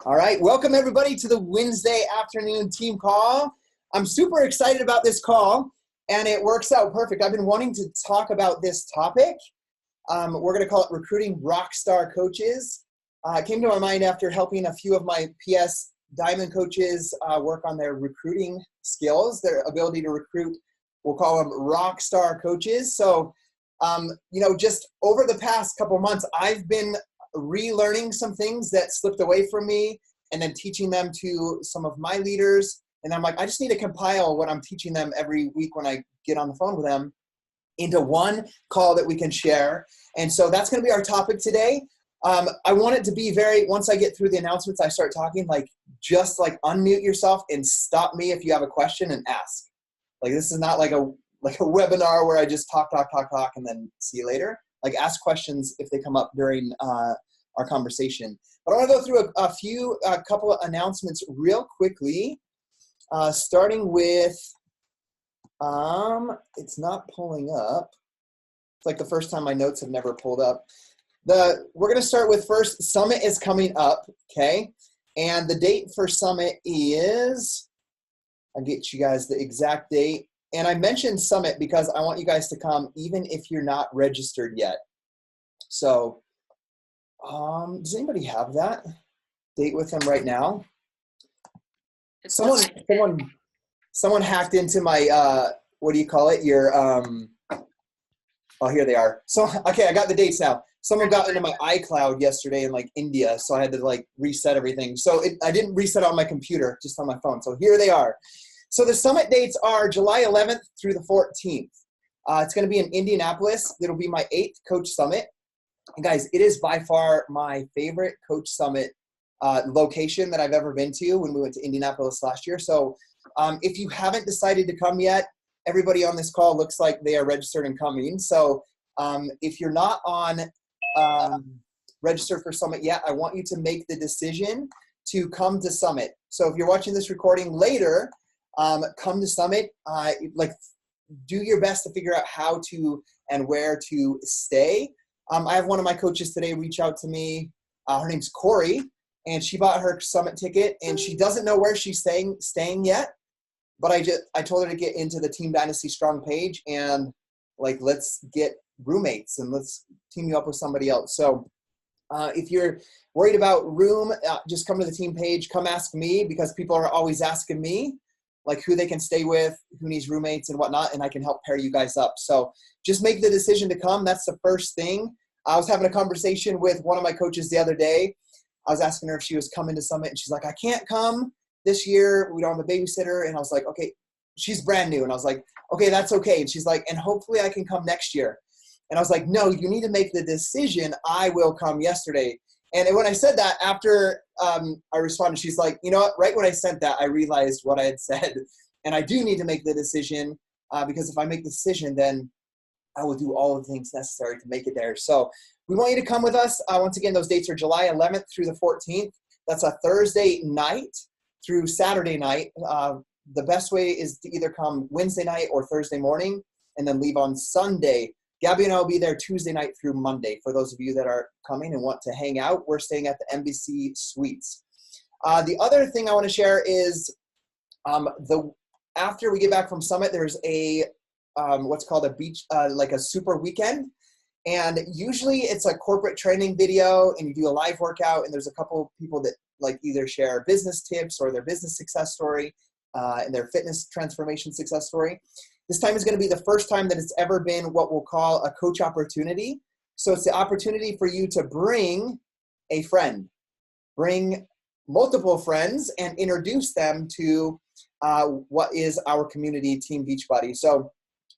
All right, welcome everybody to the Wednesday afternoon team call. I'm super excited about this call, and it works out perfect. I've been wanting to talk about this topic. We're going to call it recruiting rock star coaches. It came to my mind after helping a few of my PS Diamond coaches work on their recruiting skills, their ability to recruit. We'll call them rock star coaches. So, just over the past couple months, I've been relearning some things that slipped away from me and then teaching them to some of my leaders. And I'm like, I just need to compile what I'm teaching them every week when I get on the phone with them into one call that we can share. And so that's going to be our topic today. I want it to be once I get through the announcements, I start talking, just unmute yourself and stop me if you have a question and ask. This is not like a webinar where I just talk, and then see you later. Ask questions if they come up during our conversation. But I want to go through a couple of announcements real quickly, starting with, it's not pulling up. It's like the first time my notes have never pulled up. We're going to start with first, Summit is coming up, okay? And the date for Summit is, I'll get you guys the exact date. And I mentioned Summit because I want you guys to come even if you're not registered yet. So, does anybody have that date with them right now? Someone hacked into my, what do you call it? Your, oh, here they are. So, okay, I got the dates now. Someone got into my iCloud yesterday in India, so I had to reset everything. So I didn't reset on my computer, just on my phone. So here they are. So the Summit dates are July 11th through the 14th. It's going to be in Indianapolis. It'll be my 8th Coach Summit. And guys, it is by far my favorite Coach Summit location that I've ever been to when we went to Indianapolis last year. So if you haven't decided to come yet, everybody on this call looks like they are registered and coming. So if you're not on registered for Summit yet, I want you to make the decision to come to Summit. So if you're watching this recording later, come to Summit, do your best to figure out how to and where to stay. I have one of my coaches today reach out to me. Her name's Corey, and she bought her Summit ticket, and she doesn't know where she's staying yet. But I told her to get into the Team Dynasty Strong page and let's get roommates and let's team you up with somebody else. So if you're worried about room, just come to the team page. Come ask me, because people are always asking me who they can stay with, who needs roommates and whatnot, and I can help pair you guys up. So just make the decision to come. That's the first thing. I was having a conversation with one of my coaches the other day. I was asking her if she was coming to Summit, and she's like, I can't come this year. We don't have a babysitter. And I was like, okay, she's brand new. And I was like, okay, that's okay. And she's like, and hopefully I can come next year. And I was like, no, you need to make the decision. I will come yesterday. And when I said that, after I responded, she's like, you know what? Right when I sent that, I realized what I had said. And I do need to make the decision because if I make the decision, then I will do all of the things necessary to make it there. So we want you to come with us. Once again, those dates are July 11th through the 14th. That's a Thursday night through Saturday night. The best way is to either come Wednesday night or Thursday morning and then leave on Sunday. Gabby and I will be there Tuesday night through Monday. For those of you that are coming and want to hang out, we're staying at the Embassy Suites. The other thing I want to share is after we get back from Summit, there's a what's called a beach, a super weekend. And usually it's a corporate training video and you do a live workout, and there's a couple of people that either share business tips or their business success story and their fitness transformation success story. This time is going to be the first time that it's ever been what we'll call a coach opportunity. So it's the opportunity for you to bring a friend, bring multiple friends, and introduce them to what is our community, Team Beachbody. So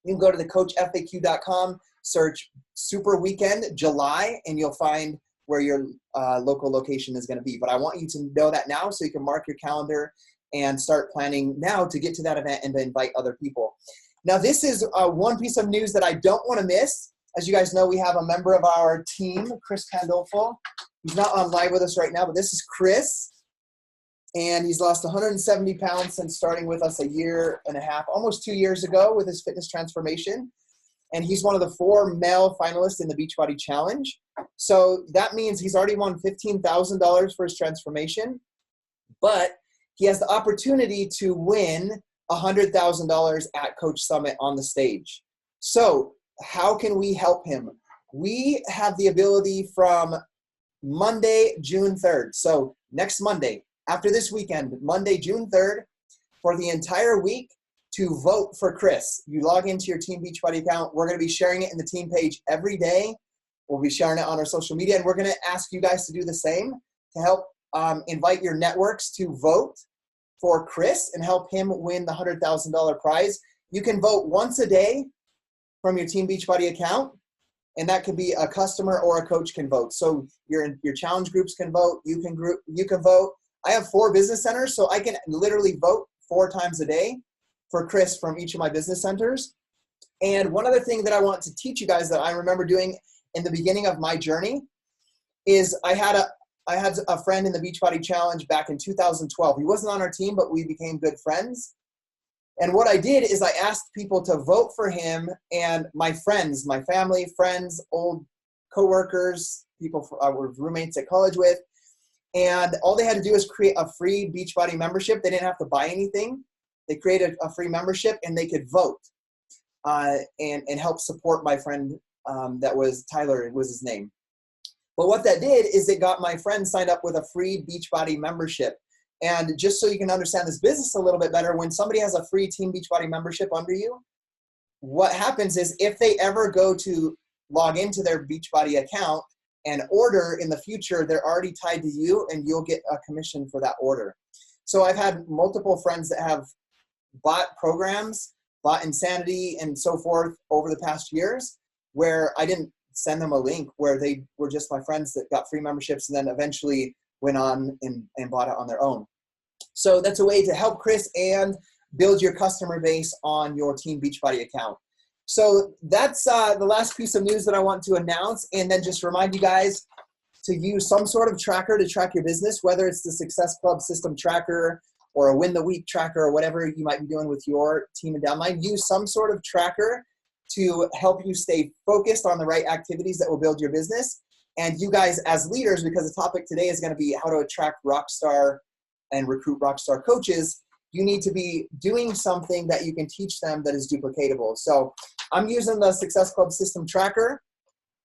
you can go to thecoachfaq.com, search Super Weekend July, and you'll find where your local location is going to be. But I want you to know that now so you can mark your calendar and start planning now to get to that event and to invite other people. Now, this is one piece of news that I don't want to miss. As you guys know, we have a member of our team, Chris Pandolfo. He's not on live with us right now, but this is Chris. And he's lost 170 pounds since starting with us a year and a half, almost 2 years ago with his fitness transformation. And he's one of the 4 male finalists in the Beachbody Challenge. So that means he's already won $15,000 for his transformation. But he has the opportunity to win $100,000 at Coach Summit on the stage. So how can we help him? We have the ability from Monday, June 3rd. So next Monday, after this weekend, Monday, June 3rd, for the entire week to vote for Chris. You log into your Team Beachbody account. We're going to be sharing it in the team page every day. We'll be sharing it on our social media, and we're going to ask you guys to do the same to help invite your networks to vote for Chris and help him win the $100,000 prize. You can vote once a day from your Team Beachbody account, and that could be a customer or a coach can vote. So your challenge groups can vote. You can vote. I have 4 business centers, so I can literally vote 4 times a day for Chris from each of my business centers. And one other thing that I want to teach you guys that I remember doing in the beginning of my journey is I had a friend in the Beachbody Challenge back in 2012. He wasn't on our team, but we became good friends. And what I did is I asked people to vote for him, and my friends, my family, friends, old coworkers, people I was roommates at college with, and all they had to do is create a free Beachbody membership. They didn't have to buy anything. They created a free membership, and they could vote and help support my friend that was Tyler, was his name. But what that did is it got my friend signed up with a free Beachbody membership. And just so you can understand this business a little bit better, when somebody has a free Team Beachbody membership under you, what happens is if they ever go to log into their Beachbody account and order in the future, they're already tied to you and you'll get a commission for that order. So I've had multiple friends that have bought programs, bought Insanity and so forth over the past years where I didn't send them a link, where they were just my friends that got free memberships and then eventually went on and bought it on their own. So that's a way to help Chris and build your customer base on your Team Beachbody account. So that's the last piece of news that I want to announce, and then just remind you guys to use some sort of tracker to track your business, whether it's the Success Club system tracker or a Win the Week tracker or whatever you might be doing with your team and downline. Use some sort of tracker to help you stay focused on the right activities that will build your business. And you guys as leaders, because the topic today is going to be how to attract ROCKSTAR and recruit ROCKSTAR coaches, you need to be doing something that you can teach them that is duplicatable. So I'm using the Success Club system tracker.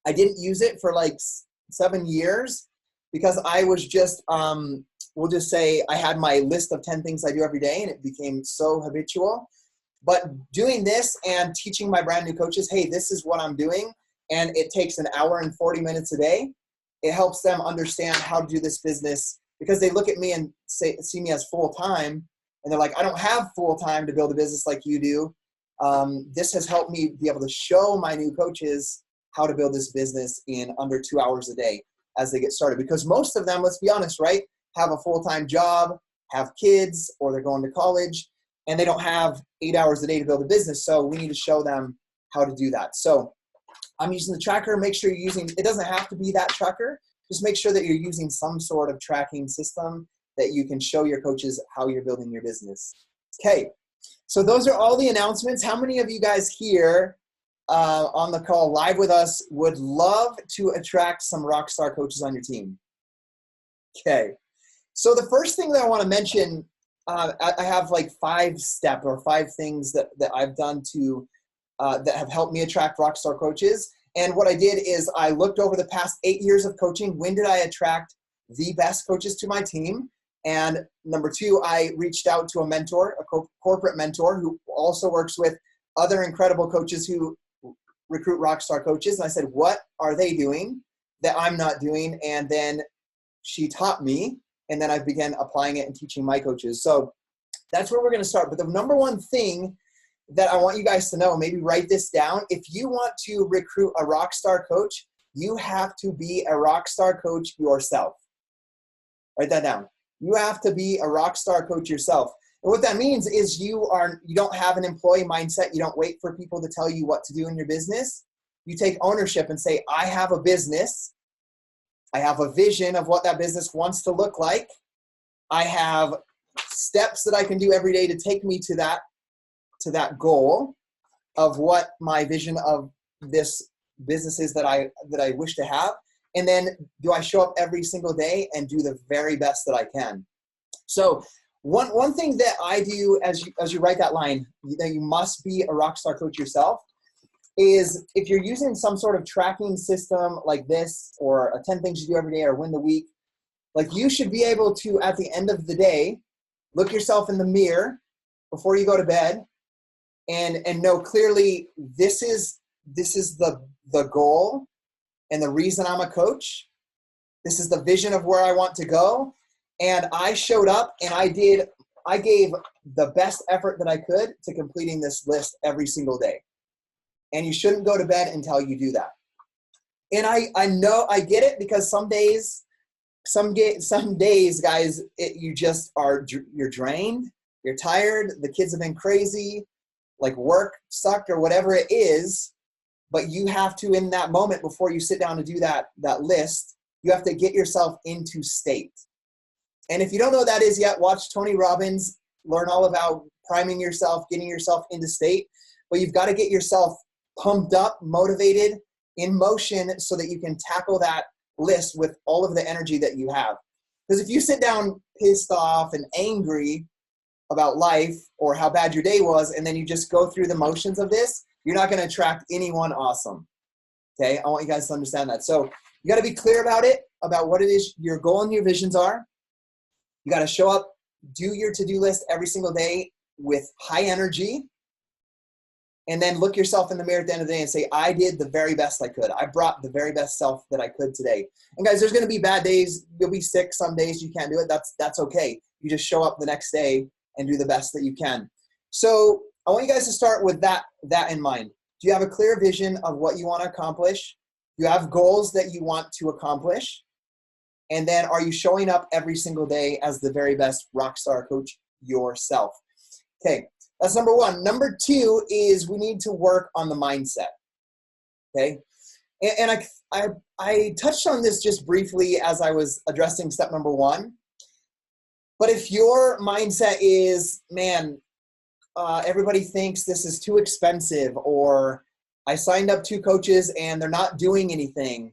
I didn't use it for like 7 years because I was just, we'll just say I had my list of 10 things I do every day and it became so habitual. But doing this and teaching my brand new coaches, hey, this is what I'm doing, and it takes an hour and 40 minutes a day, it helps them understand how to do this business, because they look at me and see me as full-time, and they're like, I don't have full-time to build a business like you do. This has helped me be able to show my new coaches how to build this business in under 2 hours a day as they get started. Because most of them, let's be honest, right, have a full-time job, have kids, or they're going to college, and they don't have 8 hours a day to build a business. So we need to show them how to do that. So I'm using the tracker. Make sure you're using, it doesn't have to be that tracker. Just make sure that you're using some sort of tracking system that you can show your coaches how you're building your business. Okay, so those are all the announcements. How many of you guys here on the call live with us would love to attract some ROCKSTAR coaches on your team? Okay, so the first thing that I want to mention, I have like 5 things that I've done to that have helped me attract ROCKSTAR coaches. And what I did is I looked over the past 8 years of coaching. When did I attract the best coaches to my team? And number 2, I reached out to a mentor, a corporate mentor who also works with other incredible coaches who recruit ROCKSTAR coaches. And I said, what are they doing that I'm not doing? And then she taught me, and then I began applying it and teaching my coaches. So that's where we're going to start. But the number one thing that I want you guys to know, maybe write this down. If you want to recruit a ROCKSTAR coach, you have to be a ROCKSTAR coach yourself. Write that down. You have to be a ROCKSTAR coach yourself. And what that means is you don't have an employee mindset. You don't wait for people to tell you what to do in your business. You take ownership and say, I have a business. I have a vision of what that business wants to look like. I have steps that I can do every day to take me to that goal of what my vision of this business is that I wish to have. And then do I show up every single day and do the very best that I can? So one thing that I do as you write that line, that you must be a rock star coach yourself, is if you're using some sort of tracking system like this, or a 10 things you do every day, or win the week, like you should be able to, at the end of the day, look yourself in the mirror before you go to bed and know clearly this is the goal and the reason I'm a coach. This is the vision of where I want to go. And I showed up and I gave the best effort that I could to completing this list every single day. And you shouldn't go to bed until you do that. And I know I get it, because some days, guys, you're drained, you're tired, the kids have been crazy, like work sucked or whatever it is, but you have to, in that moment before you sit down to do that list, you have to get yourself into state. And if you don't know what that is yet, watch Tony Robbins, learn all about priming yourself, getting yourself into state, but you've got to get yourself pumped up, motivated, in motion, so that you can tackle that list with all of the energy that you have. Because if you sit down pissed off and angry about life or how bad your day was, and then you just go through the motions of this, you're not going to attract anyone awesome. Okay, I want you guys to understand that. So you got to be clear about it, about what it is your goal and your visions are. You got to show up, do your to-do list every single day with high energy, and then look yourself in the mirror at the end of the day and say, I did the very best I could. I brought the very best self that I could today. And guys, there's going to be bad days. You'll be sick some days. You can't do it. That's okay. You just show up the next day and do the best that you can. So I want you guys to start with that in mind. Do you have a clear vision of what you want to accomplish? Do you have goals that you want to accomplish? And then are you showing up every single day as the very best rock star coach yourself? Okay. That's number one. Number two is we need to work on the mindset. Okay. And I touched on this just briefly as I was addressing step number one. But if your mindset is, man, everybody thinks this is too expensive, or I signed up 2 coaches and they're not doing anything,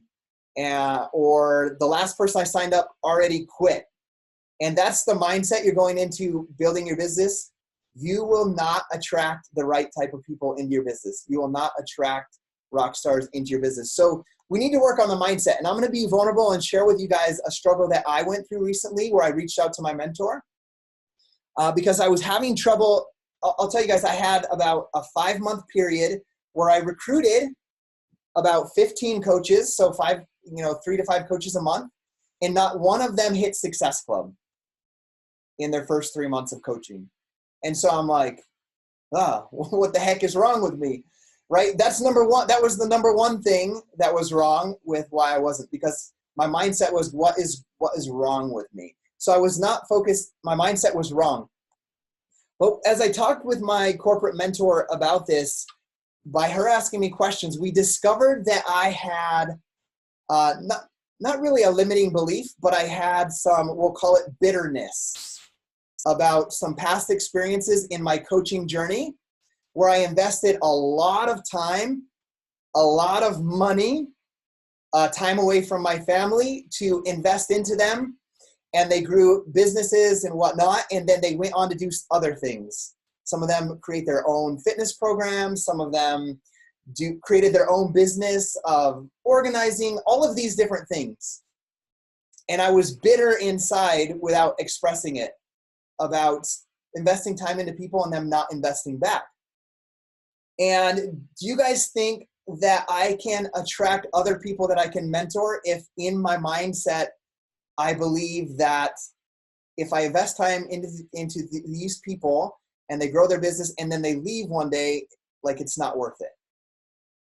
or the last person I signed up already quit, and that's the mindset you're going into building your business, you will not attract the right type of people into your business. You will not attract rock stars into your business. So we need to work on the mindset. And I'm going to be vulnerable and share with you guys a struggle that I went through recently, where I reached out to my mentor because I was having trouble. I'll tell you guys, I had about a 5-month period where I recruited about 15 coaches. So 3 to 5 coaches a month, and not one of them hit Success Club in their first 3 months of coaching. And so I'm like, what the heck is wrong with me, right? That's number one. That was the number one thing that was wrong with why I wasn't, because my mindset was, what is wrong with me? So I was not focused. My mindset was wrong. But as I talked with my corporate mentor about this, by her asking me questions, we discovered that I had not really a limiting belief, but I had some, we'll call it bitterness, about some past experiences in my coaching journey where I invested a lot of time, a lot of money, time away from my family to invest into them. And they grew businesses and whatnot. And then they went on to do other things. Some of them create their own fitness programs. Some of them created their own business of organizing, all of these different things. And I was bitter inside without expressing it, about investing time into people and them not investing back. And do you guys think that I can attract other people that I can mentor if in my mindset I believe that if I invest time into these people and they grow their business and then they leave one day, like it's not worth it,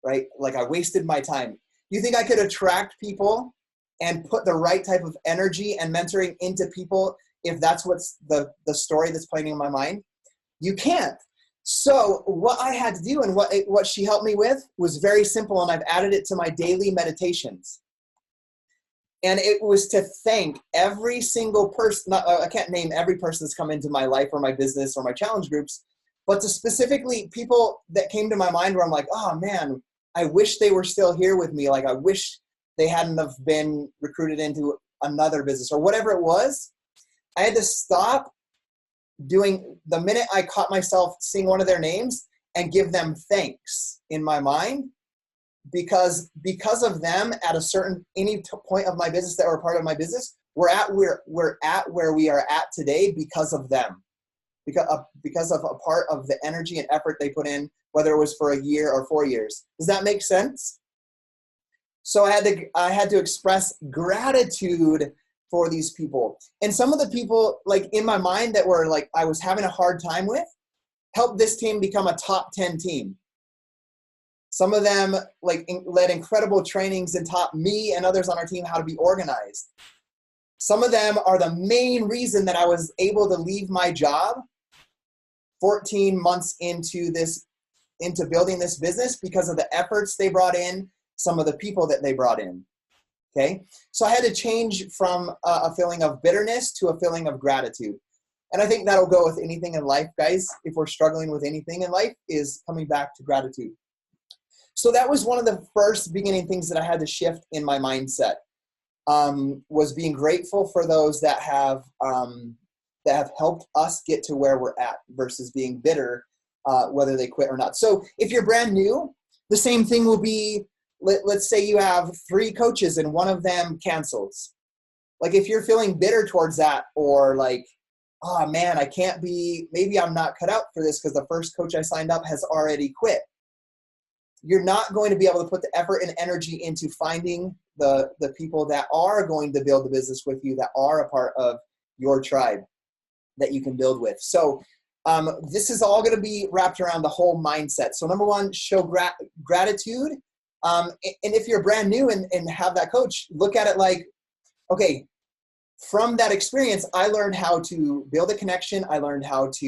right? Like I wasted my time. Do you think I could attract people and put the right type of energy and mentoring into people if that's what's the story that's playing in my mind? You can't. So what I had to do and what she helped me with was very simple, and I've added it to my daily meditations. And it was to thank every single person. I can't name every person that's come into my life or my business or my challenge groups, but to specifically people that came to my mind where I'm like, oh man, I wish they were still here with me. Like I wish they hadn't have been recruited into another business or whatever it was. I had to stop doing the minute I caught myself seeing one of their names and give them thanks in my mind, because of them at a certain point of my business that were part of my business, we're at where we are at today because of them, because of a part of the energy and effort they put in, whether it was for a year or 4 years. Does that make sense? So I had to express gratitude for these people. And some of the people like in my mind that were like I was having a hard time with helped this team become a top 10 team. Some of them like led incredible trainings and taught me and others on our team how to be organized. Some of them are the main reason that I was able to leave my job 14 months into building this business, because of the efforts they brought in, some of the people that they brought in. Okay, so I had to change from a feeling of bitterness to a feeling of gratitude. And I think that'll go with anything in life, guys. If we're struggling with anything in life, is coming back to gratitude. So that was one of the first beginning things that I had to shift in my mindset, was being grateful for those that have helped us get to where we're at versus being bitter, whether they quit or not. So if you're brand new, the same thing will be, let's say you have 3 coaches and one of them cancels. Like if you're feeling bitter towards that, or like, oh man, maybe I'm not cut out for this because the first coach I signed up has already quit. You're not going to be able to put the effort and energy into finding the people that are going to build the business with you, that are a part of your tribe that you can build with. So this is all going to be wrapped around the whole mindset. So number 1, show gratitude. And if you're brand new and have that coach, look at it like, okay, from that experience, I learned how to build a connection. I learned how to,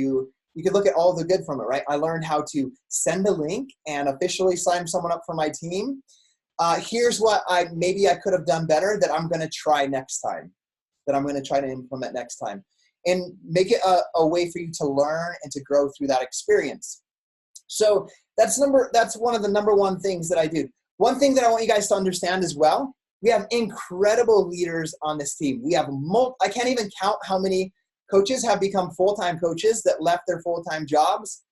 you could look at all the good from it, right? I learned how to send a link and officially sign someone up for my team. Here's what maybe I could have done better that I'm going to try next time, that I'm going to try to implement next time, and make it a way for you to learn and to grow through that experience. So that's one of the number 1 things that I do. One thing that I want you guys to understand as well, we have incredible leaders on this team. We have I can't even count how many coaches have become full-time coaches that left their full-time jobs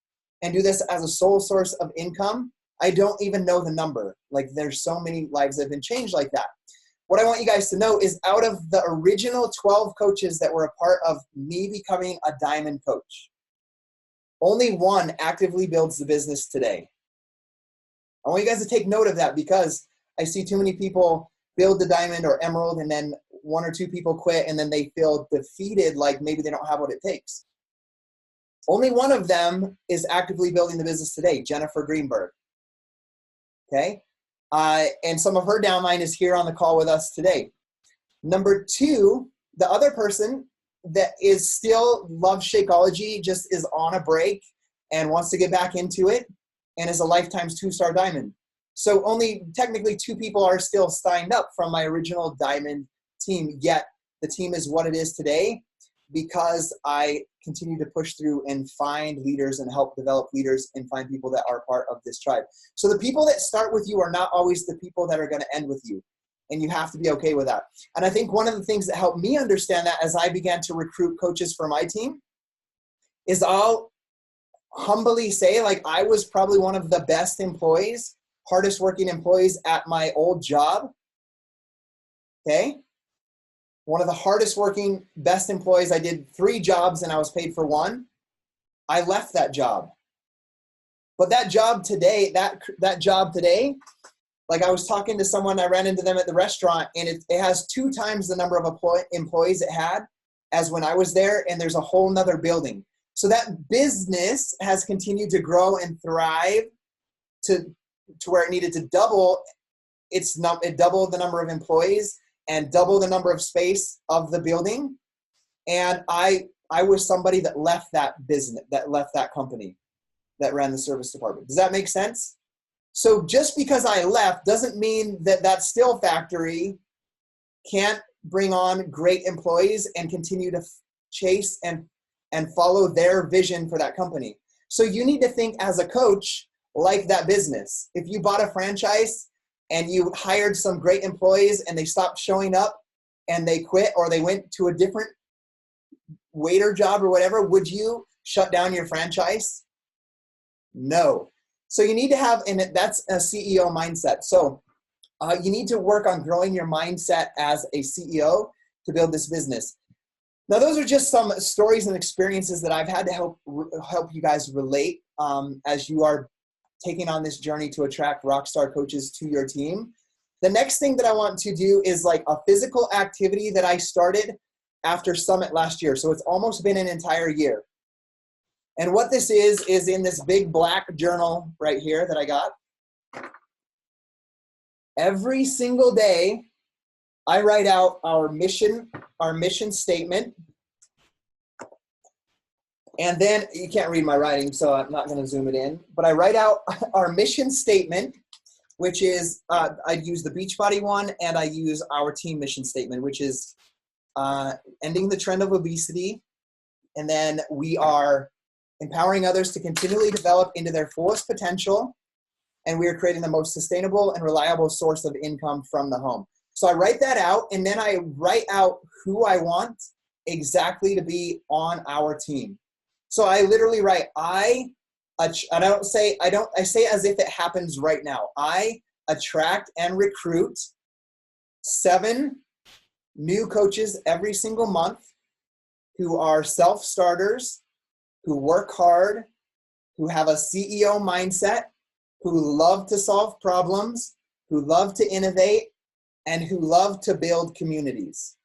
and do this as a sole source of income. I don't even know the number. Like there's so many lives that have been changed like that. What I want you guys to know is out of the original 12 coaches that were a part of me becoming a diamond coach, only 1 actively builds the business today. I want you guys to take note of that, because I see too many people build the diamond or emerald and then 1 or 2 people quit and then they feel defeated, like maybe they don't have what it takes. Only 1 of them is actively building the business today, Jennifer Greenberg. Okay? And some of her downline is here on the call with us today. Number 2, the other person that is still loves Shakeology, just is on a break and wants to get back into it, and is a lifetime 2-star diamond. So only technically 2 people are still signed up from my original diamond team, yet the team is what it is today because I continue to push through and find leaders and help develop leaders and find people that are part of this tribe. So the people that start with you are not always the people that are going to end with you, and you have to be okay with that. And I think one of the things that helped me understand that as I began to recruit coaches for my team is I'll humbly say, like, I was probably one of the best employees, hardest working employees at my old job. Okay. One of the hardest working, best employees. I did 3 jobs and I was paid for 1. I left that job. But that job today, like I was talking to someone, I ran into them at the restaurant, and it has 2 times the number of employees it had as when I was there, and there's a whole nother building. So that business has continued to grow and thrive to where it needed to double. It doubled the number of employees and double the number of space of the building. And I was somebody that left that business, that left that company, that ran the service department. Does that make sense? So just because I left doesn't mean that that still factory can't bring on great employees and continue to chase and follow their vision for that company. So you need to think as a coach like that business. If you bought a franchise and you hired some great employees and they stopped showing up and they quit, or they went to a different waiter job or whatever, would you shut down your franchise? No. So you need to have, and that's a CEO mindset. So you need to work on growing your mindset as a CEO to build this business. Now, those are just some stories and experiences that I've had to help you guys relate as you are taking on this journey to attract rockstar coaches to your team. The next thing that I want to do is like a physical activity that I started after Summit last year. So it's almost been an entire year. And what this is in this big black journal right here that I got. Every single day, I write out our mission statement. And then, you can't read my writing, so I'm not going to zoom it in. But I write out our mission statement, which is, I use the Beachbody one, and I use our team mission statement, which is ending the trend of obesity. And then we are empowering others to continually develop into their fullest potential. And we are creating the most sustainable and reliable source of income from the home. So I write that out, and then I write out who I want exactly to be on our team. So I literally write, I say as if it happens right now. I attract and recruit 7 new coaches every single month who are self-starters, who work hard, who have a CEO mindset, who love to solve problems, who love to innovate, and who love to build communities.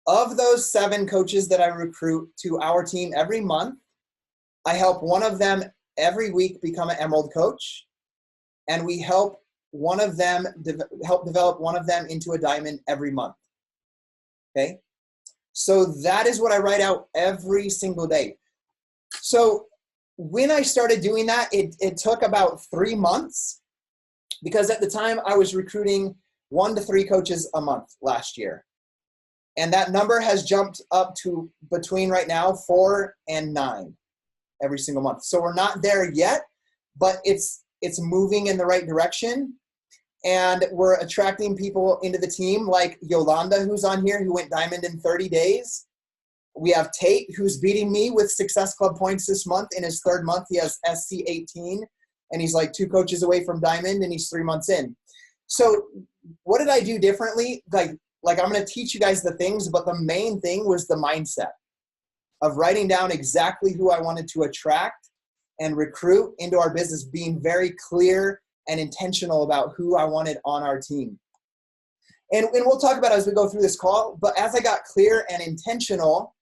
Of those 7 coaches that I recruit to our team every month, I help one of them every week become an Emerald coach, and we help one of them help develop one of them into a Diamond every month. Okay? So that is what I write out every single day. So when I started doing that, it took about 3 months, because at the time I was recruiting 1 to 3 coaches a month last year. And that number has jumped up to between right now 4 and 9 every single month. So we're not there yet, but it's moving in the right direction. And we're attracting people into the team like Yolanda, who's on here, who went Diamond in 30 days. We have Tate, who's beating me with Success Club points this month. In his 3rd month, he has SC 18, and he's like 2 coaches away from Diamond, and he's 3 months in. So what did I do differently? Like I'm going to teach you guys the things, but the main thing was the mindset of writing down exactly who I wanted to attract and recruit into our business, being very clear and intentional about who I wanted on our team. And we'll talk about it as we go through this call, but as I got clear and intentional,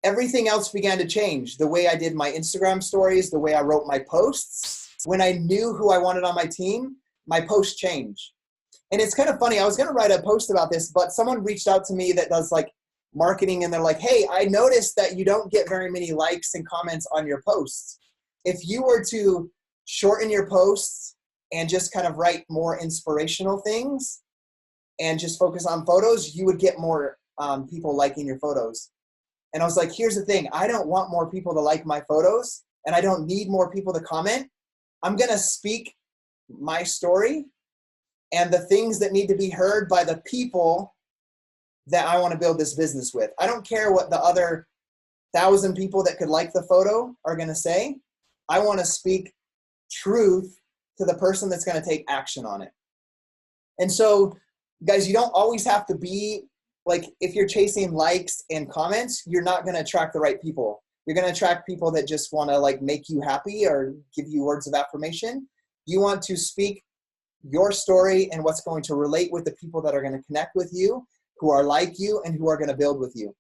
everything else began to change. The way I did my Instagram stories, the way I wrote my posts. When I knew who I wanted on my team, my posts changed. And it's kind of funny. I was going to write a post about this, but someone reached out to me that does like marketing, and they're like, hey, I noticed that you don't get very many likes and comments on your posts. If you were to shorten your posts and just kind of write more inspirational things and just focus on photos, you would get more people liking your photos. And I was like, here's the thing. I don't want more people to like my photos, and I don't need more people to comment. I'm going to speak my story and the things that need to be heard by the people that I want to build this business with. I don't care what the other 1,000 people that could like the photo are going to say. I want to speak truth to the person that's going to take action on it. And so, guys, you don't always have to be like, if you're chasing likes and comments, you're not going to attract the right people. You're going to attract people that just want to like make you happy or give you words of affirmation. You want to speak your story and what's going to relate with the people that are going to connect with you, who are like you, and who are going to build with you.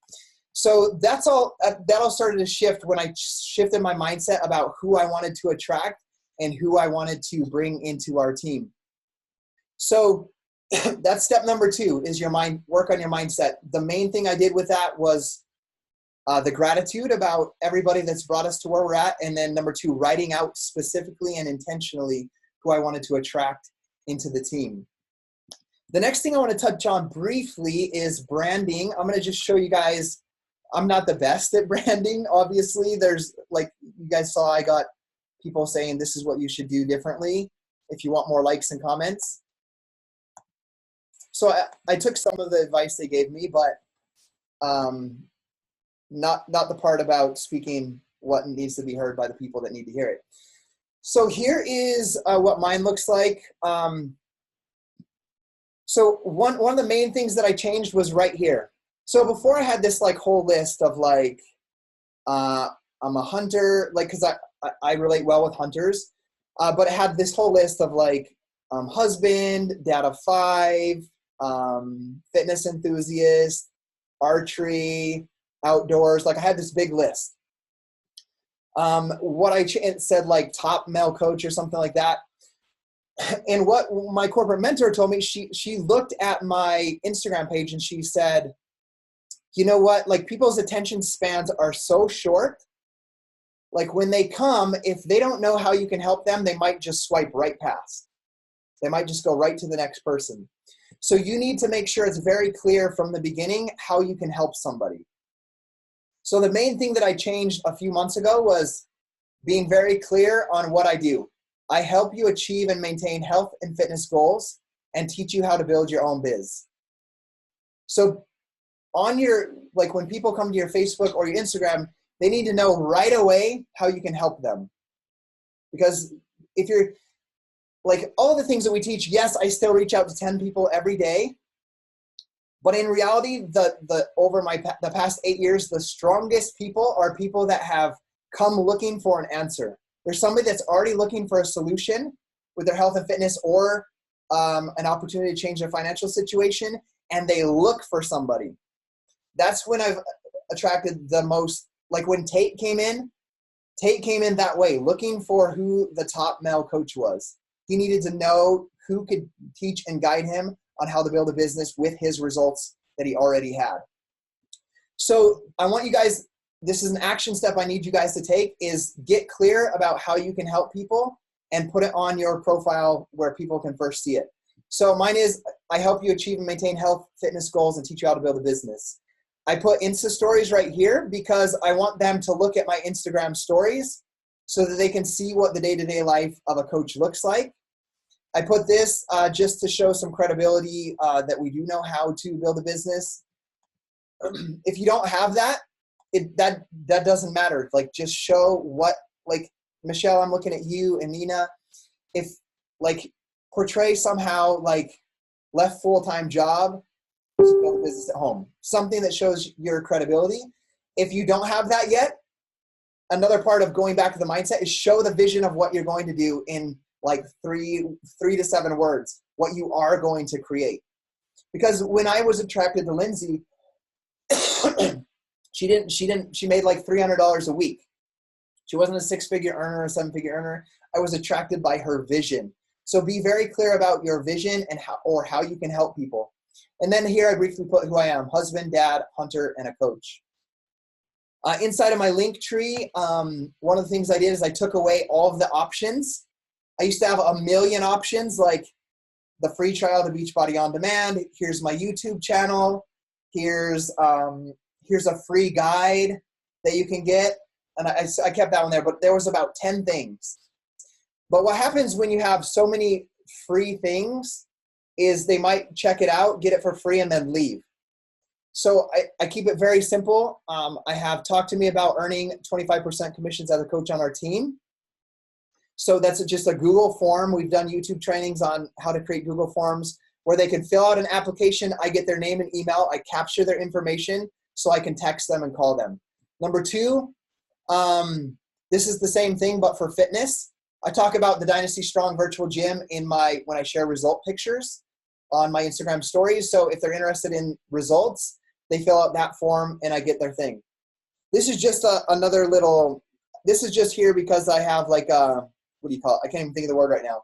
So that's all. That all started to shift when I shifted my mindset about who I wanted to attract and who I wanted to bring into our team. So that's step number 2, is work on your mindset. The main thing I did with that was the gratitude about everybody that's brought us to where we're at. And then number 2, writing out specifically and intentionally who I wanted to attract into the team. The next thing I want to touch on briefly is branding. I'm going to just show you guys, I'm not the best at branding. Obviously, there's like you guys saw, I got people saying this is what you should do differently if you want more likes and comments. So I took some of the advice they gave me, but not the part about speaking what needs to be heard by the people that need to hear it. So here is what mine looks like. So one of the main things that I changed was right here. So before I had this like whole list of like, I'm a hunter, like, cause I relate well with hunters, but it had this whole list of like, husband, dad of 5, fitness enthusiast, archery, outdoors. Like I had this big list. What I said like top male coach or something like that. And what my corporate mentor told me, she looked at my Instagram page and she said, you know what, like people's attention spans are so short. Like when they come, if they don't know how you can help them, they might just swipe right past. They might just go right to the next person. So you need to make sure it's very clear from the beginning how you can help somebody. So the main thing that I changed a few months ago was being very clear on what I do. I help you achieve and maintain health and fitness goals and teach you how to build your own biz. So on your, like when people come to your Facebook or your Instagram, they need to know right away how you can help them. Because if you're, like all the things that we teach, yes, I still reach out to 10 people every day. But in reality, over the past 8 years, the strongest people are people that have come looking for an answer. There's somebody that's already looking for a solution with their health and fitness or an opportunity to change their financial situation, and they look for somebody. That's when I've attracted the most, like when Tate came in that way, looking for who the top male coach was. He needed to know who could teach and guide him on how to build a business with his results that he already had. So I want you guys, this is an action step I need you guys to take, is get clear about how you can help people and put it on your profile where people can first see it. So mine is, I help you achieve and maintain health, fitness goals, and teach you how to build a business. I put Insta stories right here because I want them to look at my Instagram stories so that they can see what the day-to-day life of a coach looks like. I put this just to show some credibility that we do know how to build a business. If you don't have that, that doesn't matter. Like just show what, like Michelle, I'm looking at you and Nina. If like portray somehow like left full-time job to build a business at home, something that shows your credibility. If you don't have that yet, another part of going back to the mindset is show the vision of what you're going to do in like three to 7 words, what you are going to create. Because when I was attracted to Lindsay, she made like $300 a week. She wasn't a 6-figure earner or a 7-figure earner. I was attracted by her vision. So be very clear about your vision and how you can help people. And then here I briefly put who I am: husband, dad, hunter, and a coach. Inside of my link tree, one of the things I did is I took away all of the options. I used to have a million options, like the free trial to Beachbody On Demand. Here's my YouTube channel. Here's a free guide that you can get. And I kept that one there, but there was about 10 things. But what happens when you have so many free things is they might check it out, get it for free, and then leave. So I keep it very simple. I have talked to me about earning 25% commissions as a coach on our team. So that's just a Google form. We've done YouTube trainings on how to create Google forms where they can fill out an application. I get their name and email. I capture their information so I can text them and call them. Number 2, this is the same thing, but for fitness. I talk about the Dynasty Strong virtual gym when I share result pictures on my Instagram stories. So if they're interested in results, they fill out that form and I get their thing. This is just another little, this is just here because I have like what do you call it? I can't even think of the word right now.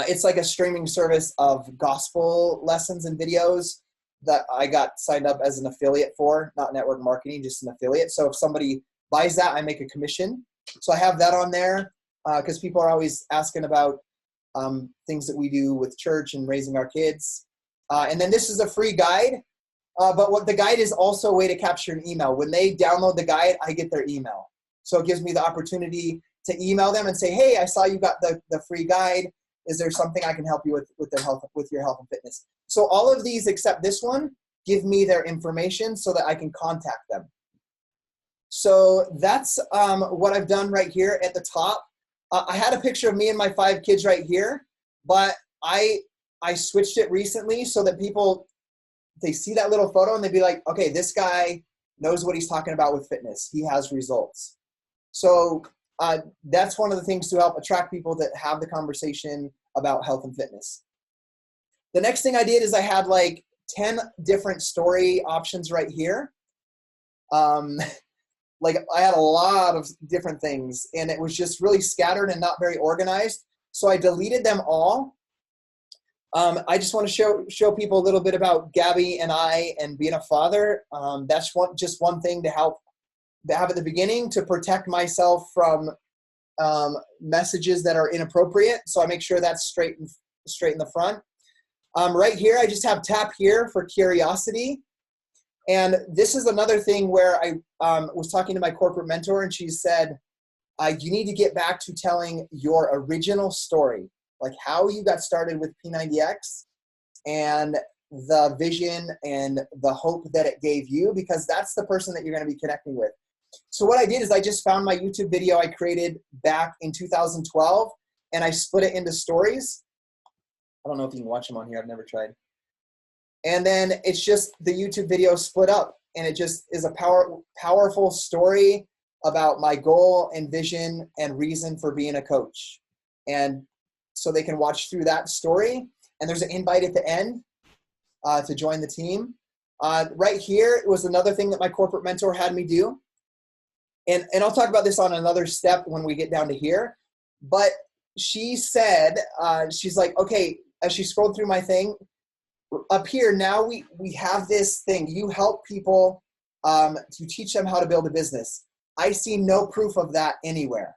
It's like a streaming service of gospel lessons and videos that I got signed up as an affiliate for, not network marketing, just an affiliate. So if somebody buys that, I make a commission. So I have that on there because people are always asking about things that we do with church and raising our kids. And then this is a free guide. But what the guide is also a way to capture an email. When they download the guide, I get their email. So it gives me the opportunity to email them and say, hey, I saw you got the free guide. Is there something I can help you with your health and fitness? So all of these except this one give me their information so that I can contact them. So that's what I've done right here at the top. I had a picture of me and my 5 kids right here, but I switched it recently so that people, they see that little photo and they'd be like, okay, this guy knows what he's talking about with fitness. He has results. So that's one of the things to help attract people that have the conversation about health and fitness. The next thing I did is I had like 10 different story options right here. Like I had a lot of different things and it was just really scattered and not very organized. So I deleted them all. I just want to show people a little bit about Gabby and I and being a father. That's just one thing to have at the beginning to protect myself from messages that are inappropriate. So I make sure that's straight in the front. Right here, I just have tap here for curiosity. And this is another thing where I was talking to my corporate mentor and she said, you need to get back to telling your original story, like how you got started with P90X and the vision and the hope that it gave you, because that's the person that you're going to be connecting with. So what I did is I just found my YouTube video I created back in 2012 and I split it into stories. I don't know if you can watch them on here. I've never tried. And then it's just the YouTube video split up and it just is a powerful story about my goal and vision and reason for being a coach. And so they can watch through that story. And there's an invite at the end to join the team. Right here was another thing that my corporate mentor had me do. And I'll talk about this on another step when we get down to here. But she said, she's like, okay, as she scrolled through my thing, up here now we have this thing. You help people to teach them how to build a business. I see no proof of that anywhere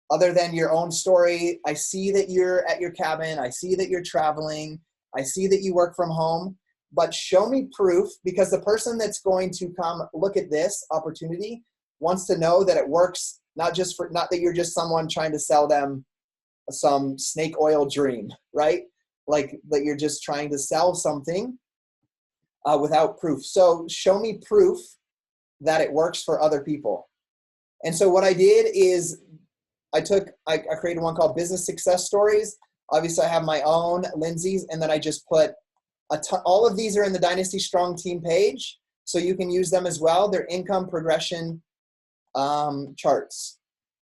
other than your own story. I see that you're at your cabin. I see that you're traveling. I see that you work from home. But show me proof, because the person that's going to come look at this opportunity wants to know that it works, not that you're just someone trying to sell them some snake oil dream, right? Like that you're just trying to sell something without proof. So show me proof that it works for other people. And so what I did is I created one called Business Success Stories. Obviously I have my own, Lindsay's, and then I just put all of these are in the Dynasty Strong Team page, so you can use them as well. They're income progression charts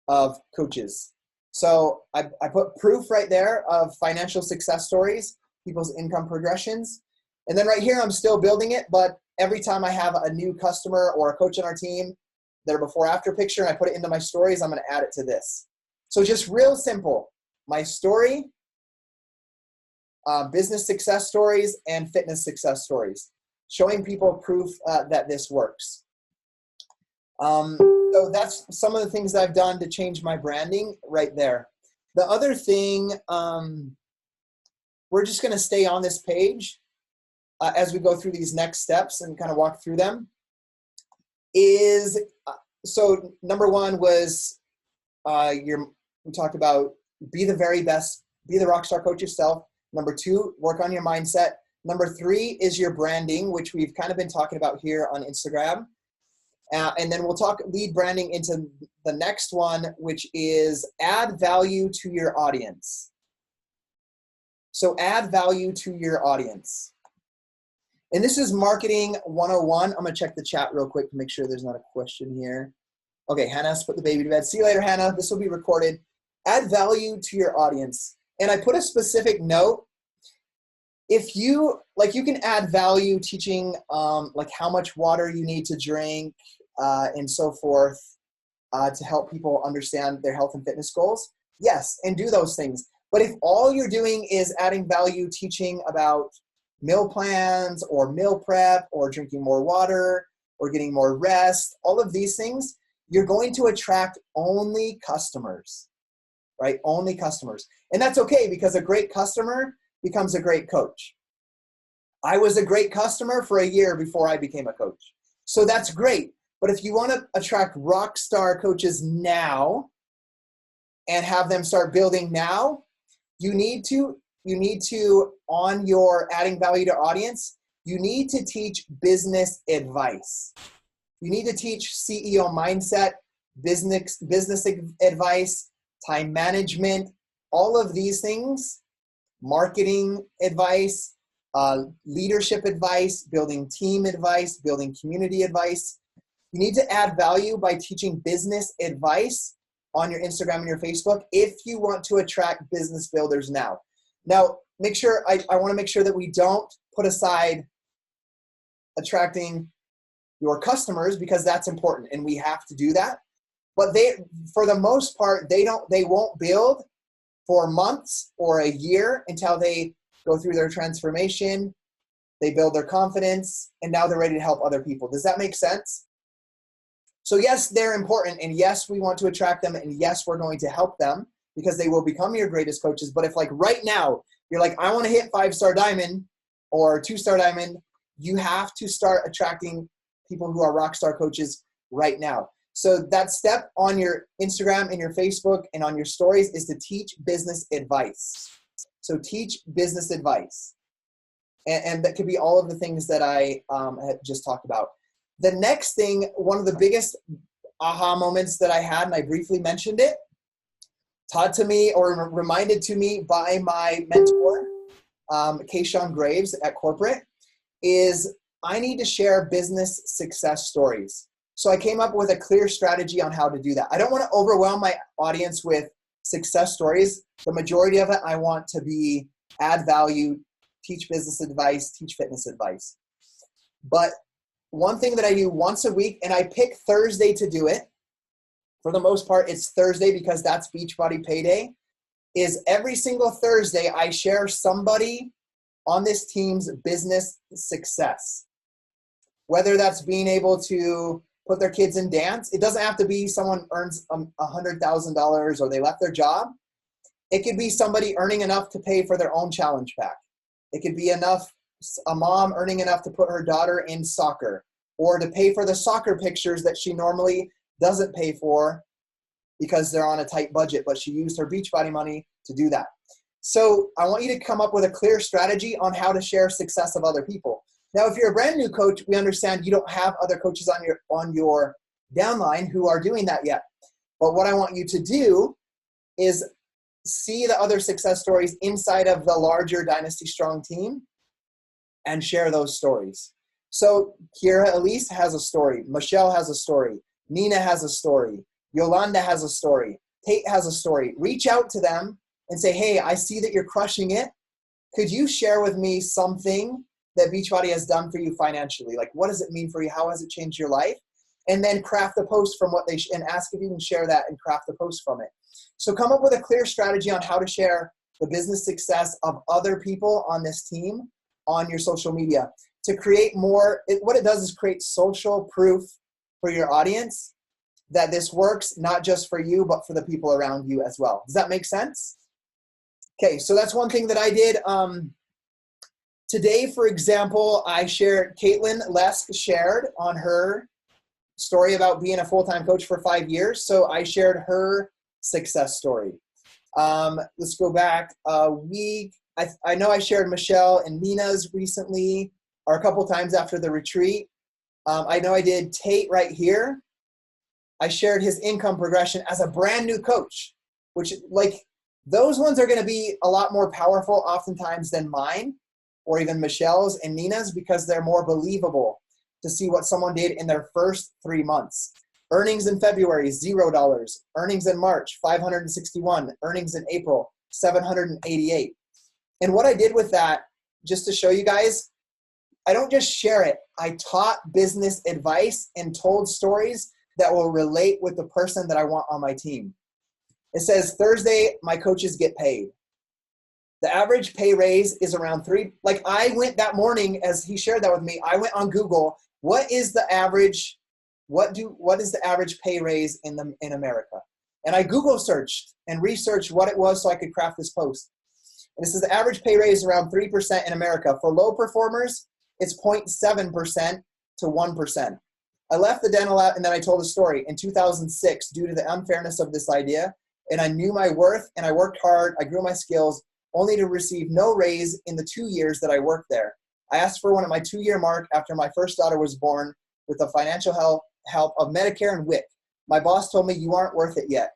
of coaches. So I put proof right there of financial success stories, people's income progressions. And then right here, I'm still building it, but every time I have a new customer or a coach on our team, their before after picture, and I put it into my stories, I'm going to add it to this. So just real simple, my story, business success stories, and fitness success stories, showing people proof that this works. So that's some of the things that I've done to change my branding right there. The other thing, we're just going to stay on this page as we go through these next steps and kind of walk through them, is, so number one was, we talked about be the very best, be the rockstar coach yourself. Number two, work on your mindset. Number three is your branding, which we've kind of been talking about here on Instagram. And then we'll talk lead branding into the next one, which is add value to your audience. So add value to your audience. And this is marketing 101. I'm going to check the chat real quick to make sure there's not a question here. Okay, Hannah's put the baby to bed. See you later, Hannah. This will be recorded. Add value to your audience. And I put a specific note. If you, like, you can add value teaching like how much water you need to drink and so forth to help people understand their health and fitness goals. Yes, and do those things. But if all you're doing is adding value teaching about meal plans or meal prep or drinking more water or getting more rest, all of these things, you're going to attract only customers, right? Only customers. And that's okay, because a great customer becomes a great coach. I was a great customer for a year before I became a coach. So that's great. But if you want to attract rock star coaches now and have them start building now, you need to on your adding value to audience, You need to teach business advice. You need to teach CEO mindset, business advice, time management, all of these things, marketing advice, leadership advice, building team advice, building community advice. You need to add value by teaching business advice on your Instagram and your Facebook if you want to attract business builders now. Now, make sure, I want to make sure that we don't put aside attracting your customers, because that's important and we have to do that. But for the most part, they won't build for months or a year until they go through their transformation, they build their confidence, and now they're ready to help other people. Does that make sense? So yes, they're important, and yes, we want to attract them, and yes, we're going to help them because they will become your greatest coaches. But if like right now, you're like, I want to hit 5-star diamond or 2-star diamond, you have to start attracting people who are rockstar coaches right now. So that step on your Instagram and your Facebook and on your stories is to teach business advice. So teach business advice. And that could be all of the things that I had just talked about. The next thing, one of the biggest aha moments that I had, and I briefly mentioned it, taught to me or reminded to me by my mentor, Kayshawn Graves at Corporate, is I need to share business success stories. So I came up with a clear strategy on how to do that. I don't want to overwhelm my audience with success stories. The majority of it, I want to be add value, teach business advice, teach fitness advice. But one thing that I do once a week, and I pick Thursday to do it. For the most part, it's Thursday because that's Beachbody payday, is every single Thursday I share somebody on this team's business success. Whether that's being able to put their kids in dance. It doesn't have to be someone earns $100,000 or they left their job. It could be somebody earning enough to pay for their own challenge pack. It could be a mom earning enough to put her daughter in soccer or to pay for the soccer pictures that she normally doesn't pay for because they're on a tight budget, but she used her Beachbody money to do that. So I want you to come up with a clear strategy on how to share success of other people. Now, if you're a brand new coach, we understand you don't have other coaches on your downline who are doing that yet. But what I want you to do is see the other success stories inside of the larger Dynasty Strong team and share those stories. So Kiera Elise has a story. Michelle has a story. Nina has a story. Yolanda has a story. Tate has a story. Reach out to them and say, hey, I see that you're crushing it. Could you share with me something that Beachbody has done for you financially? Like, what does it mean for you? How has it changed your life? And then craft a post from what and ask if you can share that and craft a post from it. So come up with a clear strategy on how to share the business success of other people on this team on your social media to create more. What it does is create social proof for your audience that this works, not just for you, but for the people around you as well. Does that make sense? Okay, so that's one thing that I did. Today, for example, Caitlin Lesk shared on her story about being a full-time coach for 5 years. So I shared her success story. Let's go back a week. I know I shared Michelle and Nina's recently, or a couple times after the retreat. I know I did Tate right here. I shared his income progression as a brand new coach, which like those ones are going to be a lot more powerful oftentimes than mine or even Michelle's and Nina's because they're more believable to see what someone did in their first 3 months. Earnings in February, $0. Earnings in March, 561. Earnings in April, 788. And what I did with that, just to show you guys, I don't just share it. I taught business advice and told stories that will relate with the person that I want on my team. It says, Thursday, my coaches get paid. The average pay raise is around $3. Like I went that morning as he shared that with me, I went on Google, what is the average pay raise in America? And I Google searched and researched what it was so I could craft this post. And it says the average pay raise is around 3% in America. For low performers, it's 0.7% to 1%. I left the dental out and then I told a story in 2006 due to the unfairness of this idea. And I knew my worth and I worked hard. I grew my skills only to receive no raise in the 2 years that I worked there. I asked for one at my 2-year mark after my first daughter was born with the financial help of Medicare and WIC. My boss told me, you aren't worth it yet.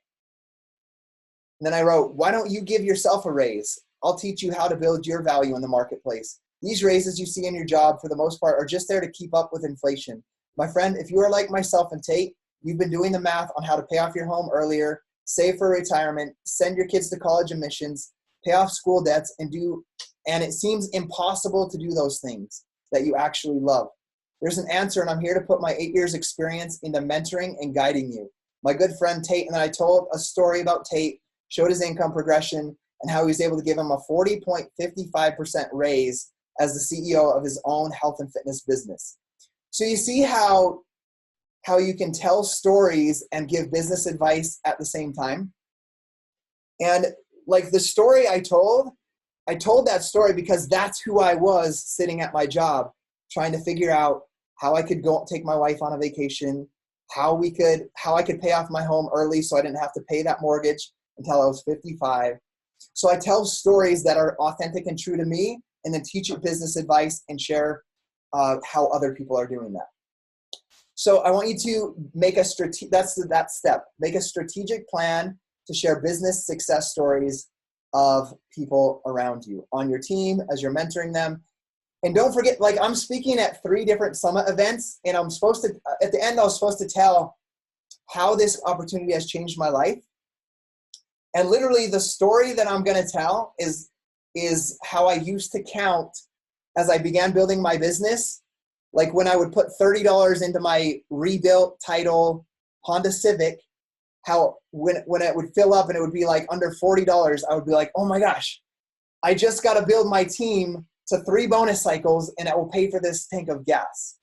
And then I wrote, why don't you give yourself a raise? I'll teach you how to build your value in the marketplace. These raises you see in your job, for the most part, are just there to keep up with inflation. My friend, if you are like myself and Tate, you've been doing the math on how to pay off your home earlier, save for retirement, send your kids to college admissions, pay off school debts, and it seems impossible to do those things that you actually love. There's an answer, and I'm here to put my 8 years experience into mentoring and guiding you. My good friend Tate and I told a story about Tate, showed his income progression, and how he was able to give him a 40.55% raise as the CEO of his own health and fitness business. So you see how you can tell stories and give business advice at the same time. And like the story I told that story because that's who I was sitting at my job, trying to figure out how I could go take my wife on a vacation, how I could pay off my home early so I didn't have to pay that mortgage until I was 55. So I tell stories that are authentic and true to me, and then teach it business advice and share how other people are doing that. So I want you to make a that step. Make a strategic plan to share business success stories of people around you on your team as you're mentoring them. And don't forget, like I'm speaking at 3 different summit events, and I'm supposed to, at the end, I was supposed to tell how this opportunity has changed my life. And literally the story that I'm going to tell is how I used to count as I began building my business. Like when I would put $30 into my rebuilt title Honda Civic, how when it would fill up and it would be like under $40, I would be like, oh my gosh, I just got to build my team to 3 bonus cycles and it will pay for this tank of gas.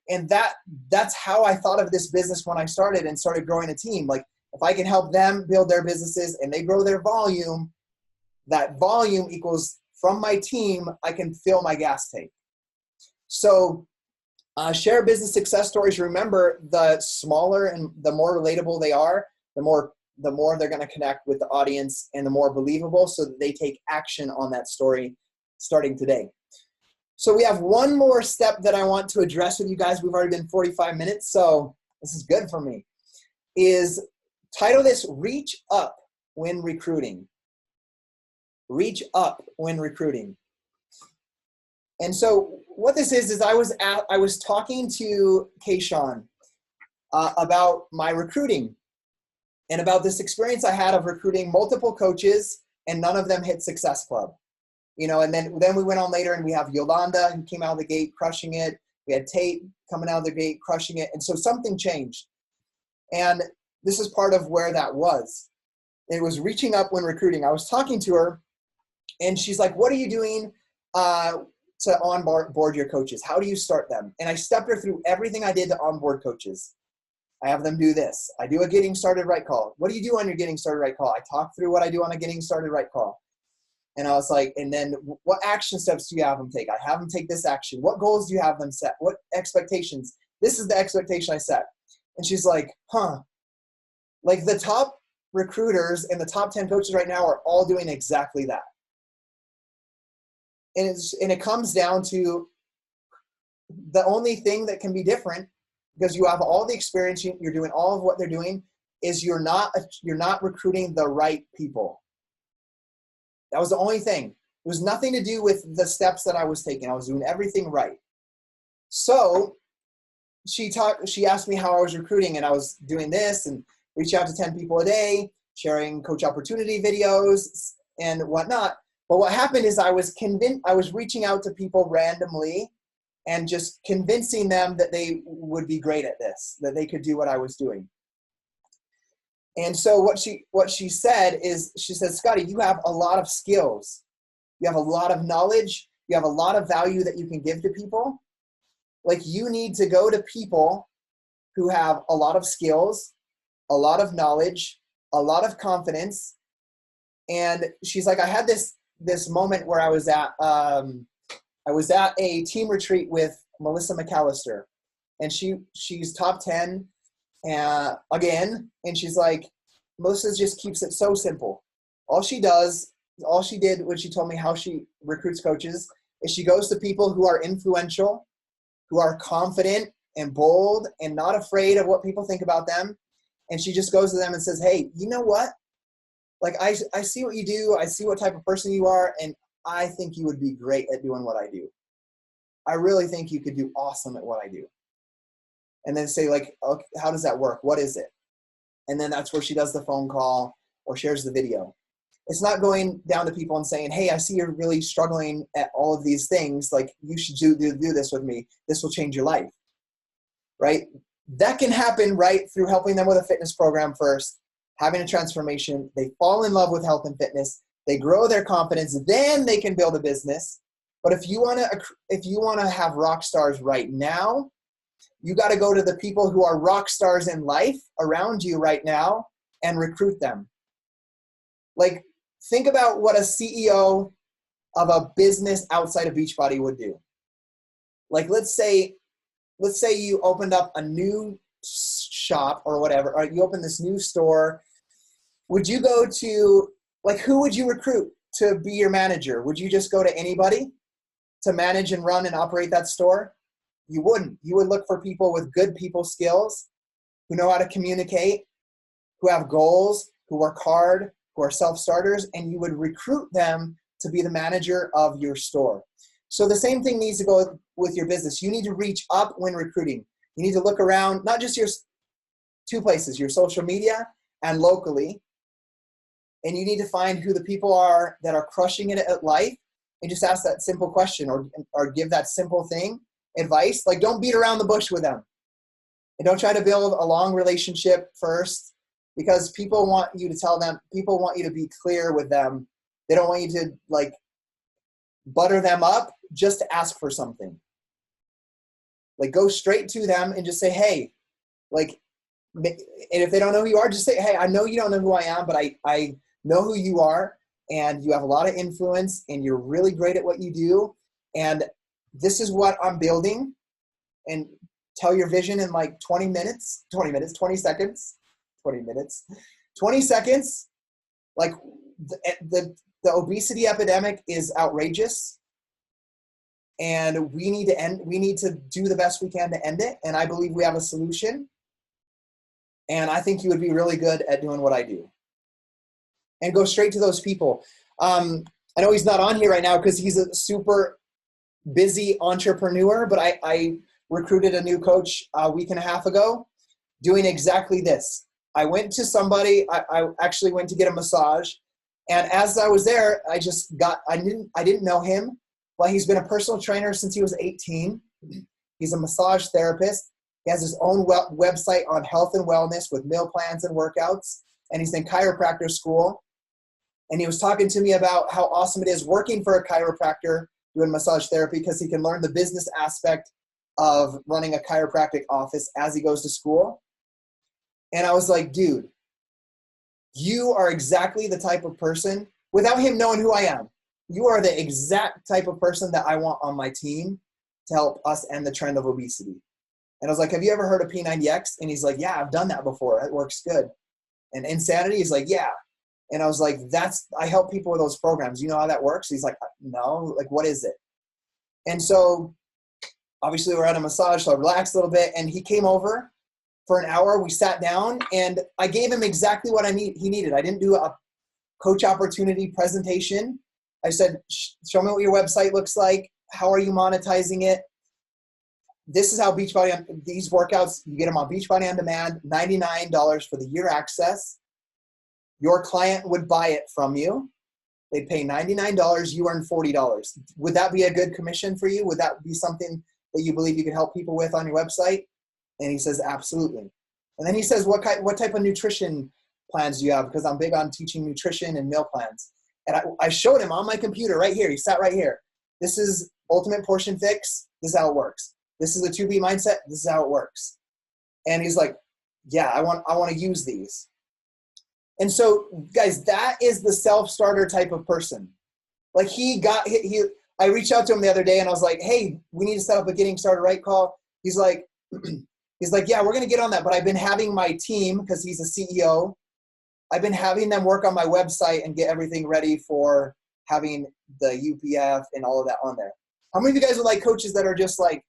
And that's how I thought of this business when I started and started growing a team. Like if I can help them build their businesses and they grow their volume, that volume equals from my team, I can fill my gas tank. So share business success stories. Remember, the smaller and the more relatable they are, the more they're going to connect with the audience and the more believable, so that they take action on that story starting today. So we have one more step that I want to address with you guys. We've already been 45 minutes, so this is good for me. Is title this Reach Up When Recruiting. Reach up when recruiting. And so what this is I was talking to Kayshawn about my recruiting and about this experience I had of recruiting multiple coaches and none of them hit Success Club. You know, and then we went on later and we have Yolanda who came out of the gate crushing it. We had Tate coming out of the gate crushing it. And so something changed. And this is part of where that was. It was reaching up when recruiting. I was talking to her and she's like, what are you doing to onboard your coaches? How do you start them? And I stepped her through everything I did to onboard coaches. I have them do this. I do a getting started right call. What do you do on your getting started right call? I talk through what I do on a getting started right call. And I was like, and then what action steps do you have them take? I have them take this action. What goals do you have them set? What expectations? This is the expectation I set. And she's like, like the top recruiters and the top 10 coaches right now are all doing exactly that. And it comes down to the only thing that can be different, because you have all the experience, you're doing all of what they're doing, is you're not recruiting the right people. That was the only thing. It was nothing to do with the steps that I was taking. I was doing everything right. So she asked me how I was recruiting, and I was doing this and reach out to 10 people a day, sharing coach opportunity videos and whatnot. But what happened is I was reaching out to people randomly and just convincing them that they would be great at this, that they could do what I was doing. And so what she said is, she said, Scotty, you have a lot of skills. You have a lot of knowledge. You have a lot of value that you can give to people. Like, you need to go to people who have a lot of skills, a lot of knowledge, a lot of confidence. And she's like, I had this moment where I was at a team retreat with Melissa McAllister, and she's top 10 again, and she's like, Melissa just keeps it so simple. All she did when she told me how she recruits coaches is she goes to people who are influential, who are confident and bold and not afraid of what people think about them. And she just goes to them and says, hey, you know what? Like, I see what you do. I see what type of person you are. And I think you would be great at doing what I do. I really think you could do awesome at what I do. And then say, like, okay, how does that work? What is it? And then that's where she does the phone call or shares the video. It's not going down to people and saying, hey, I see you're really struggling at all of these things. Like, you should do this with me. This will change your life, right? That can happen, right, through helping them with a fitness program first, having a transformation. They fall in love with health and fitness. They grow their confidence. Then they can build a business. But if you want to have rock stars right now, you got to go to the people who are rock stars in life around you right now and recruit them. Like, think about what a CEO of a business outside of Beachbody would do. Like, let's say you opened up a new shop or whatever, or you opened this new store. Would you go to, like, who would you recruit to be your manager? Would you just go to anybody to manage and run and operate that store? You wouldn't. You would look for people with good people skills, who know how to communicate, who have goals, who work hard, who are self-starters, and you would recruit them to be the manager of your store. So the same thing needs to go with your business. You need to reach up when recruiting. You need to look around, not just your two places, your social media and locally, and you need to find who the people are that are crushing it at life and just ask that simple question or give that simple thing, advice. Like, don't beat around the bush with them. And don't try to build a long relationship first, because people want you to be clear with them. They don't want you to, like, butter them up just to ask for something. Like, go straight to them and just say, hey, like, and if they don't know who you are, just say, hey, I know you don't know who I am, but I know who you are, and you have a lot of influence, and you're really great at what you do, and this is what I'm building. And tell your vision in like 20 seconds. Like, the obesity epidemic is outrageous, and we need to do the best we can to end it. And I believe we have a solution. And I think you would be really good at doing what I do. And go straight to those people. I know he's not on here right now because he's a super busy entrepreneur, but I recruited a new coach a week and a half ago doing exactly this. I went to somebody, I actually went to get a massage. And as I was there, I didn't know him, but he's been a personal trainer since he was 18. He's a massage therapist. He has his own website on health and wellness with meal plans and workouts. And he's in chiropractor school. And he was talking to me about how awesome it is working for a chiropractor doing massage therapy, because he can learn the business aspect of running a chiropractic office as he goes to school. And I was like, dude, you are exactly the type of person, without him knowing who I am, you are the exact type of person that I want on my team to help us end the trend of obesity. And I was like, have you ever heard of P90X? And he's like, yeah, I've done that before. It works good. And Insanity, he's like, yeah. And I was like, I help people with those programs. You know how that works? He's like, no, like, what is it? And so obviously we're at a massage, so I relaxed a little bit, and he came over for an hour. We sat down, and I gave him exactly what he needed. I didn't do a coach opportunity presentation. I said, show me what your website looks like. How are you monetizing it? This is how Beachbody, these workouts, you get them on Beachbody On Demand, $99 for the year access. Your client would buy it from you. They'd pay $99, you earn $40. Would that be a good commission for you? Would that be something that you believe you could help people with on your website? And he says, absolutely. And then he says, what type of nutrition plans do you have? Because I'm big on teaching nutrition and meal plans. And I showed him on my computer right here. He sat right here. This is Ultimate Portion Fix. This is how it works. This is a 2B mindset. This is how it works. And he's like, yeah, I want to use these. And so, guys, that is the self-starter type of person. Like, I reached out to him the other day, and I was like, hey, we need to set up a Getting Started Right call. He's like, yeah, we're going to get on that. But I've been having my team, because he's a CEO, I've been having them work on my website and get everything ready for having the UPF and all of that on there. How many of you guys would like coaches that are just like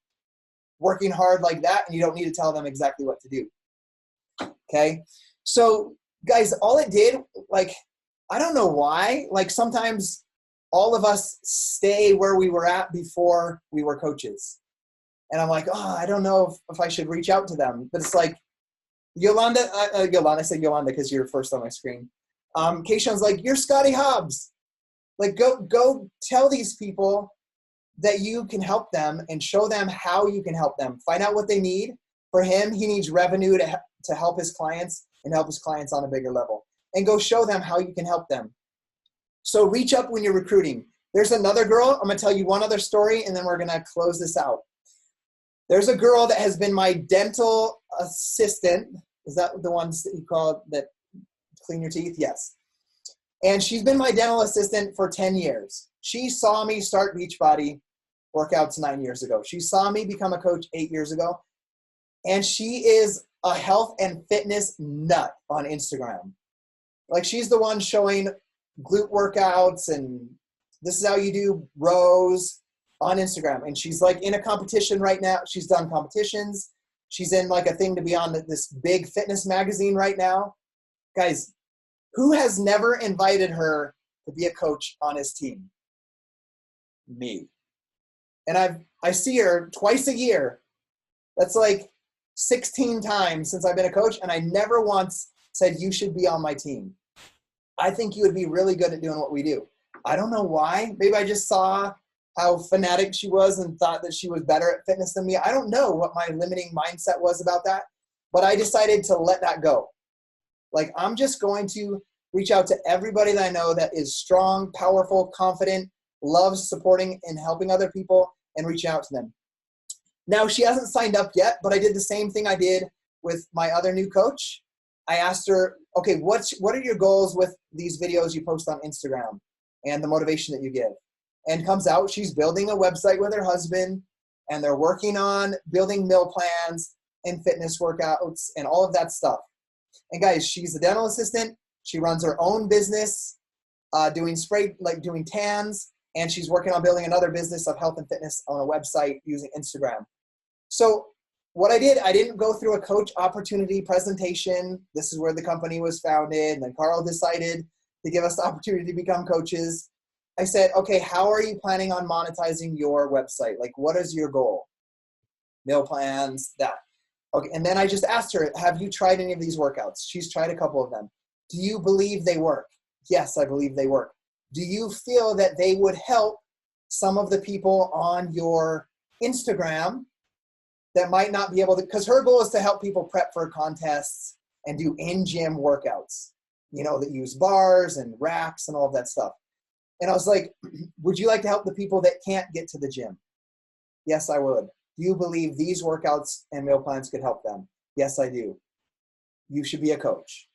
working hard like that and you don't need to tell them exactly what to do? Okay. So guys, all it did, like, I don't know why, like sometimes all of us stay where we were at before we were coaches. And I'm like, oh, I don't know if I should reach out to them. But it's like, Yolanda, I said Yolanda because you're first on my screen. Keisha's like, you're Scotty Hobbs. Like, go tell these people that you can help them and show them how you can help them. Find out what they need. For him, he needs revenue to help his clients and help his clients on a bigger level. And go show them how you can help them. So reach up when you're recruiting. There's another girl. I'm going to tell you one other story, and then we're going to close this out. There's a girl that has been my dental assistant. Is that the ones that you call that clean your teeth? Yes. And she's been my dental assistant for 10 years. She saw me start Beachbody workouts 9 years ago. She saw me become a coach 8 years ago. And she is a health and fitness nut on Instagram. Like, she's the one showing glute workouts and this is how you do rows on Instagram. And she's like in a competition right now. She's done competitions. She's in like a thing to be on this big fitness magazine right now. Guys, who has never invited her to be a coach on his team? Me. And I see her twice a year. That's like 16 times since I've been a coach, and I never once said you should be on my team. I think you would be really good at doing what we do. I don't know why. Maybe I just saw how fanatic she was and thought that she was better at fitness than me. I don't know what my limiting mindset was about that, but I decided to let that go. Like, I'm just going to reach out to everybody that I know that is strong, powerful, confident, loves supporting and helping other people, and reaching out to them. Now, she hasn't signed up yet, but I did the same thing I did with my other new coach. I asked her, okay, what are your goals with these videos you post on Instagram and the motivation that you give? And comes out, she's building a website with her husband, and they're working on building meal plans and fitness workouts and all of that stuff. And guys, she's a dental assistant. She runs her own business, doing tans, and she's working on building another business of health and fitness on a website using Instagram. So what I did, I didn't go through a coach opportunity presentation. This is where the company was founded. And then Carl decided to give us the opportunity to become coaches. I said, okay, how are you planning on monetizing your website? Like, what is your goal? Meal plans, that. Okay, and then I just asked her, have you tried any of these workouts? She's tried a couple of them. Do you believe they work? Yes, I believe they work. Do you feel that they would help some of the people on your Instagram that might not be able to, because her goal is to help people prep for contests and do in-gym workouts, that use bars and racks and all of that stuff. And I was like, would you like to help the people that can't get to the gym? Yes, I would. Do you believe these workouts and meal plans could help them? Yes, I do. You should be a coach.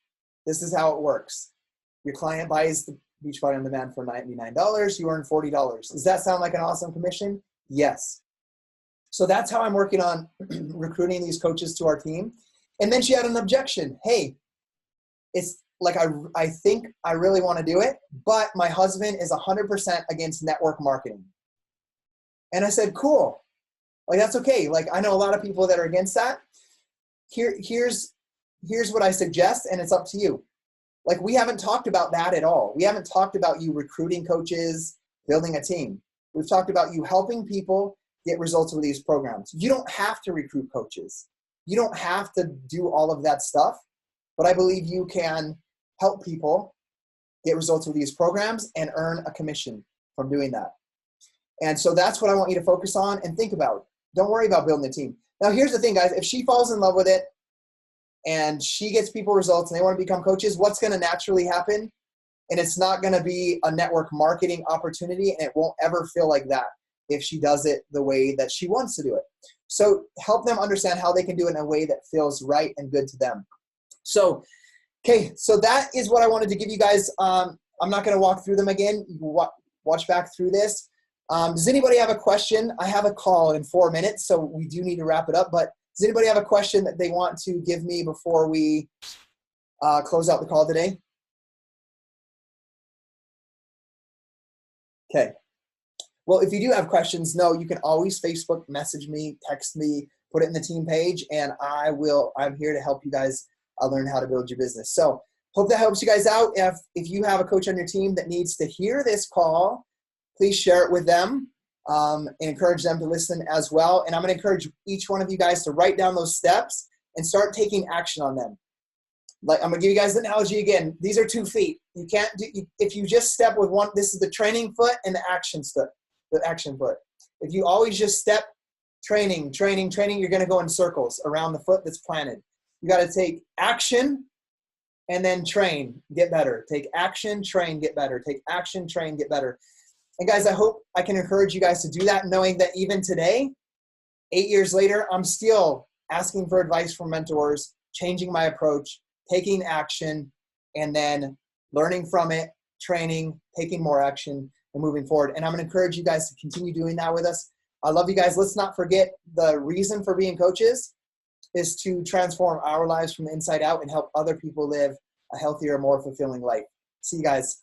This is how it works. Your client buys the Beachbody on Demand for $99. You earn $40. Does that sound like an awesome commission? Yes. So that's how I'm working on recruiting these coaches to our team. And then she had an objection. Hey, it's like, I think I really want to do it, but my husband is 100% against network marketing. And I said, cool. Like, that's okay. Like, I know a lot of people that are against that. Here's what I suggest, and it's up to you. Like, we haven't talked about that at all. We haven't talked about you recruiting coaches, building a team. We've talked about you helping people get results with these programs. You don't have to recruit coaches. You don't have to do all of that stuff, but I believe you can help people get results with these programs and earn a commission from doing that. And so that's what I want you to focus on and think about. Don't worry about building a team. Now, here's the thing, guys. If she falls in love with it and she gets people results and they want to become coaches, what's going to naturally happen? And it's not going to be a network marketing opportunity, and it won't ever feel like that if she does it the way that she wants to do it. So help them understand how they can do it in a way that feels right and good to them. So, okay, so that is what I wanted to give you guys. I'm not going to walk through them again. Watch back through this. Does anybody have a question? I have a call in 4 minutes, so we do need to wrap it up. But does anybody have a question that they want to give me before we close out the call today? Okay. Well, if you do have questions, no, you can always Facebook message me, text me, put it in the team page, and I'm here to help you guys learn how to build your business. So hope that helps you guys out. If you have a coach on your team that needs to hear this call, please share it with them and encourage them to listen as well. And I'm going to encourage each one of you guys to write down those steps and start taking action on them. Like, I'm going to give you guys the analogy again. These are 2 feet. You can't do, if you just step with one, this is the training foot and the action foot. If you always just step, training, you're going to go in circles around the foot that's planted. You got to take action and then train, get better. Take action, train, get better. Take action, train, get better. And guys, I hope I can encourage you guys to do that, knowing that even today, 8 years later, I'm still asking for advice from mentors, changing my approach, taking action, and then learning from it, training, taking more action, and moving forward. And I'm going to encourage you guys to continue doing that with us. I love you guys. Let's not forget the reason for being coaches is to transform our lives from the inside out and help other people live a healthier, more fulfilling life. See you guys.